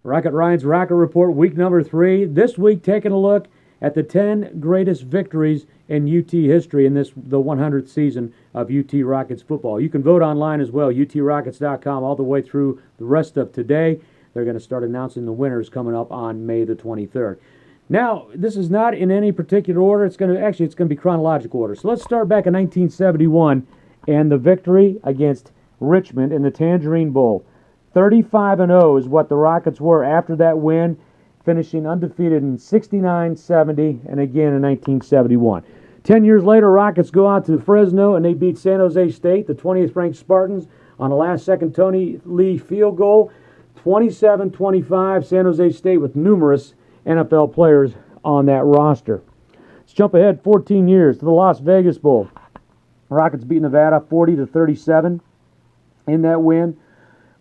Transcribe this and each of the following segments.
Rocket Ryan's Rocket Report, week number 3. This week, taking a look at the 10 greatest victories in UT history in the 100th season of UT Rockets football. You can vote online as well, utrockets.com, all the way through the rest of today. They're going to start announcing the winners coming up on May the 23rd. Now, this is not in any particular order. It's going to be chronological order. So let's start back in 1971 and the victory against Richmond in the Tangerine Bowl. 35-0 is what the Rockets were after that win, finishing undefeated in 69, 70, and again in 1971. 10 years later, Rockets go out to Fresno and they beat San Jose State, the 20th ranked Spartans, on a last-second Tony Lee field goal. 27-25, San Jose State with numerous NFL players on that roster. Let's jump ahead 14 years to the Las Vegas Bowl. Rockets beat Nevada 40-37 in that win.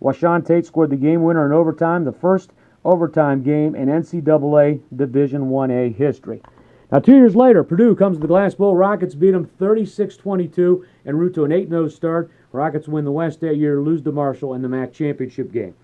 Washaun Tate scored the game winner in overtime, the first overtime game in NCAA Division I-A history. Now, 2 years later, Purdue comes to the Glass Bowl. Rockets beat them 36-22 en route to an 8-0 start. Rockets win the West that year, lose to Marshall in the MAC championship game.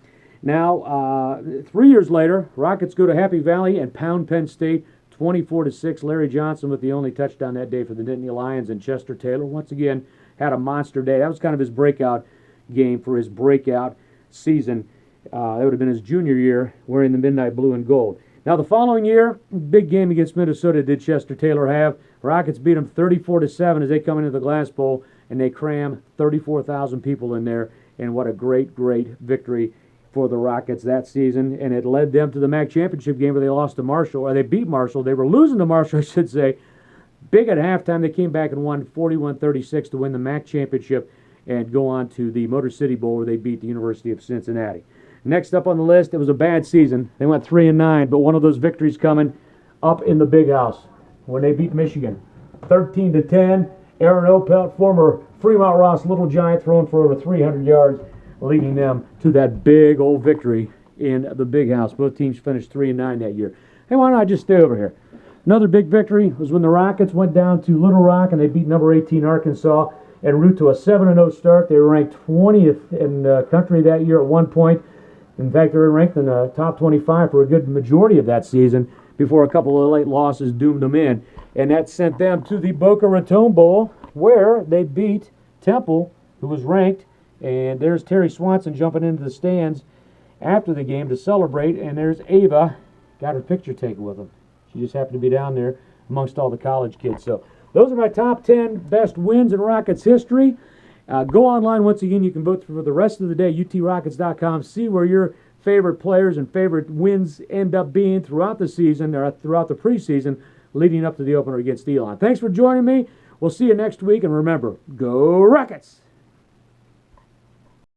Now, 3 years later, Rockets go to Happy Valley and pound Penn State 24-6. Larry Johnson with the only touchdown that day for the Nittany Lions, and Chester Taylor once again had a monster day. That was kind of his breakout game for his breakout season. That would have been his junior year wearing the midnight blue and gold. Now the following year, big game against Minnesota did Chester Taylor have. Rockets beat him 34-7 as they come into the Glass Bowl, and they cram 34,000 people in there, and what a great, great victory for the Rockets that season, and it led them to the MAC championship game where they lost to Marshall, or they beat Marshall. They were losing to Marshall, I should say. Big at halftime, they came back and won 41-36 to win the MAC championship and go on to the Motor City Bowl where they beat the University of Cincinnati. Next up on the list, it was a bad season. They went 3-9, but one of those victories coming up in the Big House when they beat Michigan 13-10. Aaron Opelt, former Fremont Ross Little Giant, throwing for over 300 yards, leading them to that big old victory in the Big House. Both teams finished 3-9 that year. Hey, why don't I just stay over here? Another big victory was when the Rockets went down to Little Rock and they beat number 18 Arkansas en route to a 7-0 start. They were ranked 20th in the country that year at one point. In fact, they were ranked in the top 25 for a good majority of that season before a couple of late losses doomed them in. And that sent them to the Boca Raton Bowl, where they beat Temple, who was ranked. And there's Terry Swanson jumping into the stands after the game to celebrate. And there's Ava, got her picture taken with him. She just happened to be down there amongst all the college kids. So those are my top 10 best wins in Rockets history. Go online once again. You can vote for the rest of the day, utrockets.com. See where your favorite players and favorite wins end up being throughout the season, or throughout the preseason, leading up to the opener against Elon. Thanks for joining me. We'll see you next week. And remember, go Rockets!